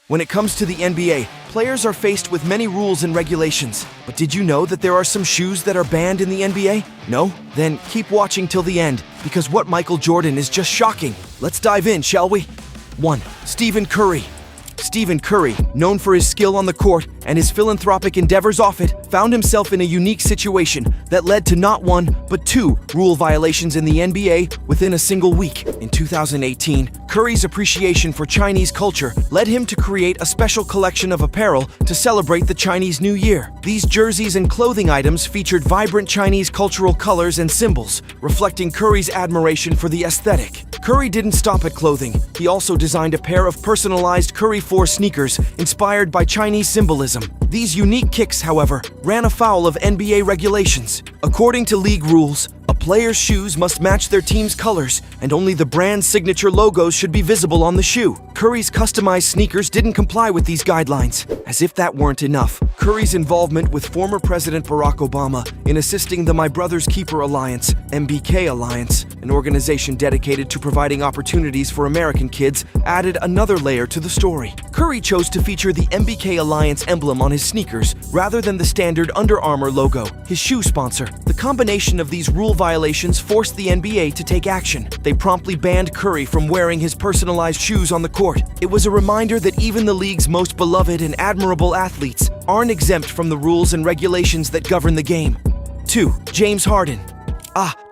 When it comes to the NBA, players are faced with many rules and regulations. But did you know that there are some shoes that are banned in the NBA? No? Then keep watching till the end, because what Michael Jordan is just shocking. Let's dive in, shall we? 1. Stephen Curry. Stephen Curry, known for his skill on the court and his philanthropic endeavors off it, found himself in a unique situation that led to not one, but two rule violations in the NBA within a single week. In 2018, Curry's appreciation for Chinese culture led him to create a special collection of apparel to celebrate the Chinese New Year. These jerseys and clothing items featured vibrant Chinese cultural colors and symbols, reflecting Curry's admiration for the aesthetic. Curry didn't stop at clothing. He also designed a pair of personalized Curry 4 sneakers inspired by Chinese symbolism. These unique kicks, however, ran afoul of NBA regulations. According to league rules, a player's shoes must match their team's colors, and only the brand's signature logos should be visible on the shoe. Curry's customized sneakers didn't comply with these guidelines. As if that weren't enough, Curry's involvement with former President Barack Obama in assisting the My Brother's Keeper Alliance, MBK Alliance, an organization dedicated to providing opportunities for American kids, added another layer to the story. Curry chose to feature the MBK Alliance emblem on his sneakers rather than the standard Under Armour logo, his shoe sponsor. The combination of these rule violations forced the NBA to take action. They promptly banned Curry from wearing his personalized shoes on the court. It was a reminder that even the league's most beloved and admirable athletes aren't exempt from the rules and regulations that govern the game. 2. James Harden.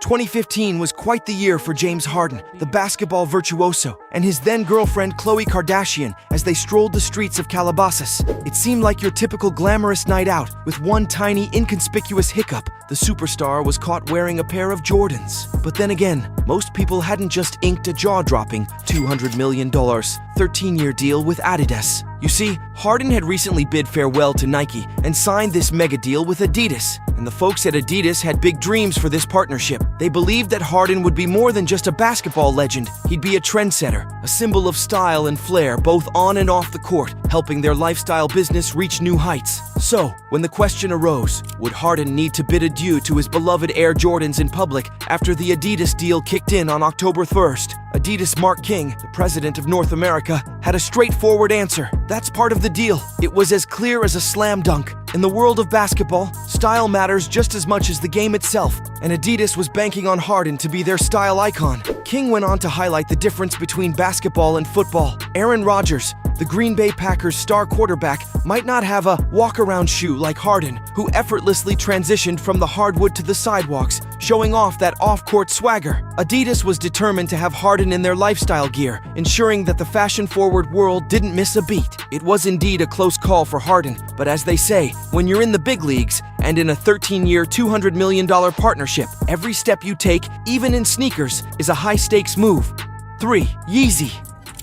2015 was quite the year for James Harden, the basketball virtuoso, and his then-girlfriend Khloe Kardashian as they strolled the streets of Calabasas. It seemed like your typical glamorous night out, with one tiny, inconspicuous hiccup. The superstar was caught wearing a pair of Jordans. But then again, most people hadn't just inked a jaw-dropping $200 million, 13-year deal with Adidas. You see, Harden had recently bid farewell to Nike and signed this mega deal with Adidas. And the folks at Adidas had big dreams for this partnership. They believed that Harden would be more than just a basketball legend. He'd be a trendsetter, a symbol of style and flair both on and off the court, helping their lifestyle business reach new heights. So, when the question arose, would Harden need to bid adieu to his beloved Air Jordans in public after the Adidas deal kicked in on October 1st? Adidas' Mark King, the president of North America, had a straightforward answer. That's part of the deal. It was as clear as a slam dunk. In the world of basketball, style matters just as much as the game itself, and Adidas was banking on Harden to be their style icon. King went on to highlight the difference between basketball and football. Aaron Rodgers, the Green Bay Packers star quarterback, might not have a walk-around shoe like Harden, who effortlessly transitioned from the hardwood to the sidewalks, showing off that off-court swagger. Adidas was determined to have Harden in their lifestyle gear, ensuring that the fashion-forward world didn't miss a beat. It was indeed a close call for Harden, but as they say, when you're in the big leagues and in a 13-year, $200 million partnership, every step you take, even in sneakers, is a high-stakes move. 3. Yeezy.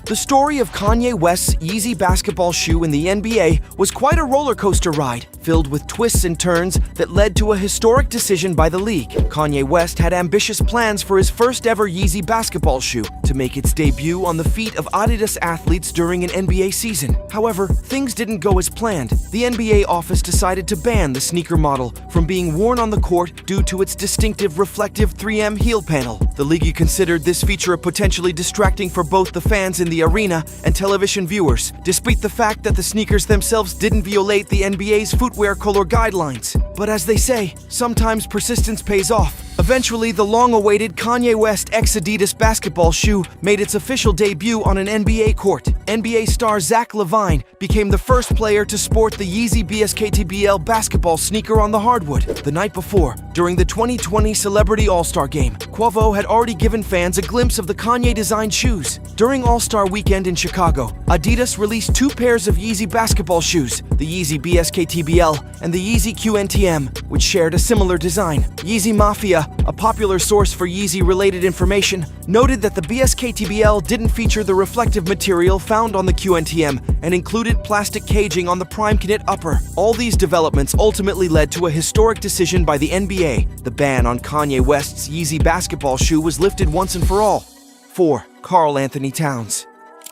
The story of Kanye West's Yeezy basketball shoe in the NBA was quite a roller coaster ride, filled with twists and turns that led to a historic decision by the league. Kanye West had ambitious plans for his first ever Yeezy basketball shoe to make its debut on the feet of Adidas athletes during an NBA season. However, things didn't go as planned. The NBA office decided to ban the sneaker model from being worn on the court due to its distinctive reflective 3M heel panel. The league considered this feature potentially distracting for both the fans in the arena and television viewers, despite the fact that the sneakers themselves didn't violate the NBA's footwear color guidelines. But as they say, sometimes persistence pays off. Eventually, the long-awaited Kanye West x Adidas basketball shoe made its official debut on an NBA court. NBA star Zach LaVine became the first player to sport the Yeezy BSKTBL basketball sneaker on the hardwood. The night before, during the 2020 Celebrity All-Star Game, Quavo had already given fans a glimpse of the Kanye-designed shoes. During All-Star Weekend in Chicago, Adidas released two pairs of Yeezy basketball shoes, the Yeezy BSKTBL and the Yeezy QNTM, which shared a similar design. Yeezy Mafia, a popular source for Yeezy-related information, noted that the BSKTBL didn't feature the reflective material found on the QNTM and included plastic caging on the prime knit upper. All these developments ultimately led to a historic decision by the NBA. The ban on Kanye West's Yeezy basketball shoe was lifted once and for all. 4. Karl Anthony Towns.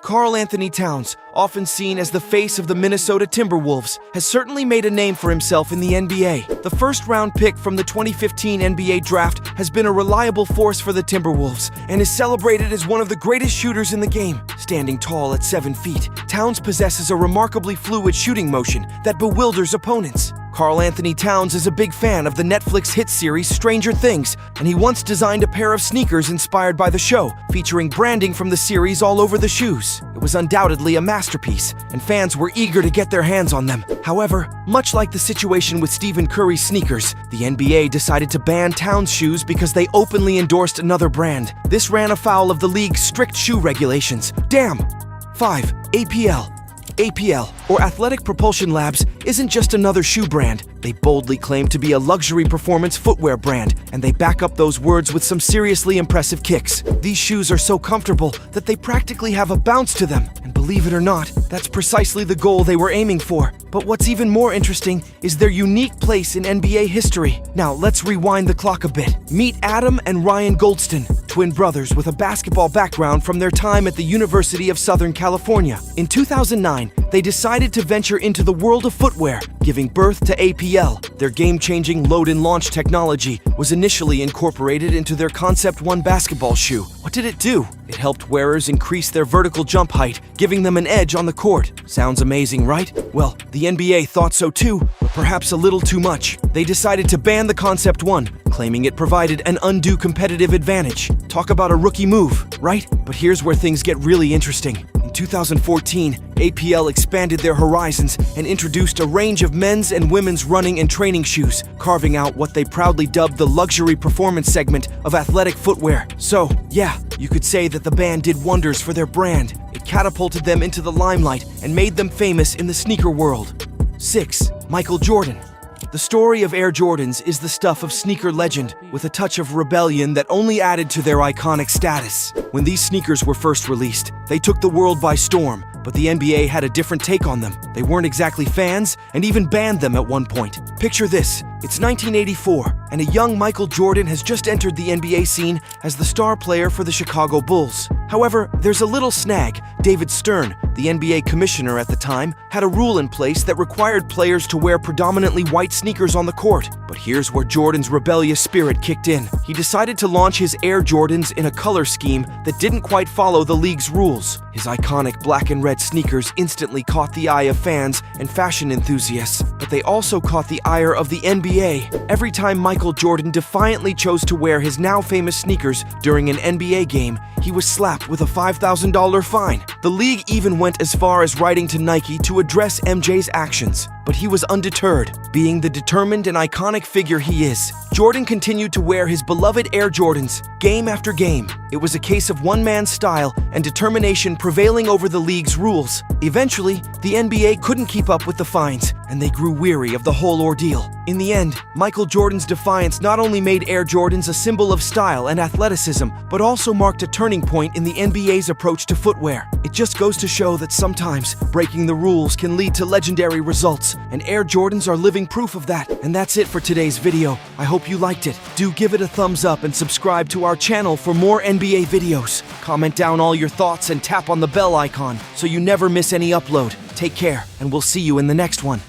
Karl Anthony Towns, often seen as the face of the Minnesota Timberwolves, has certainly made a name for himself in the NBA. The first-round pick from the 2015 NBA draft has been a reliable force for the Timberwolves and is celebrated as one of the greatest shooters in the game. Standing tall at 7 feet, Towns possesses a remarkably fluid shooting motion that bewilders opponents. Karl Anthony Towns is a big fan of the Netflix hit series Stranger Things, and he once designed a pair of sneakers inspired by the show, featuring branding from the series all over the shoes. It was undoubtedly a masterpiece, and fans were eager to get their hands on them. However, much like the situation with Stephen Curry's sneakers, the NBA decided to ban Towns' shoes because they openly endorsed another brand. This ran afoul of the league's strict shoe regulations. Damn! 5. APL. APL, or Athletic Propulsion Labs, isn't just another shoe brand. They boldly claim to be a luxury performance footwear brand, and they back up those words with some seriously impressive kicks. These shoes are so comfortable that they practically have a bounce to them, and believe it or not, that's precisely the goal they were aiming for. But what's even more interesting is their unique place in NBA history. Now, let's rewind the clock a bit. Meet Adam and Ryan Goldston, twin brothers with a basketball background from their time at the University of Southern California. In 2009, they decided to venture into the world of footwear, giving birth to APL. Their game-changing load and launch technology was initially incorporated into their Concept 1 basketball shoe. What did it do? It helped wearers increase their vertical jump height, giving them an edge on the court. Sounds amazing, right? Well, the NBA thought so too, but perhaps a little too much. They decided to ban the Concept 1, claiming it provided an undue competitive advantage. Talk about a rookie move, right? But here's where things get really interesting. In 2014, APL expanded their horizons and introduced a range of men's and women's running and training shoes, carving out what they proudly dubbed the luxury performance segment of athletic footwear. So, yeah, you could say that the ban did wonders for their brand. It catapulted them into the limelight and made them famous in the sneaker world. 6. Michael Jordan. The story of Air Jordans is the stuff of sneaker legend, with a touch of rebellion that only added to their iconic status. When these sneakers were first released, they took the world by storm, but the NBA had a different take on them. They weren't exactly fans, and even banned them at one point. Picture this, it's 1984, and a young Michael Jordan has just entered the NBA scene as the star player for the Chicago Bulls. However, there's a little snag. David Stern, the NBA commissioner at the time, had a rule in place that required players to wear predominantly white sneakers on the court. But here's where Jordan's rebellious spirit kicked in. He decided to launch his Air Jordans in a color scheme that didn't quite follow the league's rules. His iconic black and red sneakers instantly caught the eye of fans and fashion enthusiasts, but they also caught the ire of the NBA. Every time Michael Jordan defiantly chose to wear his now famous sneakers during an NBA game, he was slapped with a $5,000 fine. The league even went as far as writing to Nike to address MJ's actions. But he was undeterred. Being the determined and iconic figure he is, Jordan continued to wear his beloved Air Jordans game after game. It was a case of one man's style and determination prevailing over the league's rules. Eventually, the NBA couldn't keep up with the fines, and they grew weary of the whole ordeal. In the end, Michael Jordan's defiance not only made Air Jordans a symbol of style and athleticism, but also marked a turning point in the NBA's approach to footwear. It just goes to show that sometimes breaking the rules can lead to legendary results, and Air Jordans are living proof of that. And that's it for today's video. I hope you liked it. Do give it a thumbs up and subscribe to our channel for more NBA videos. Comment down all your thoughts and tap on the bell icon so you never miss any upload. Take care, and we'll see you in the next one.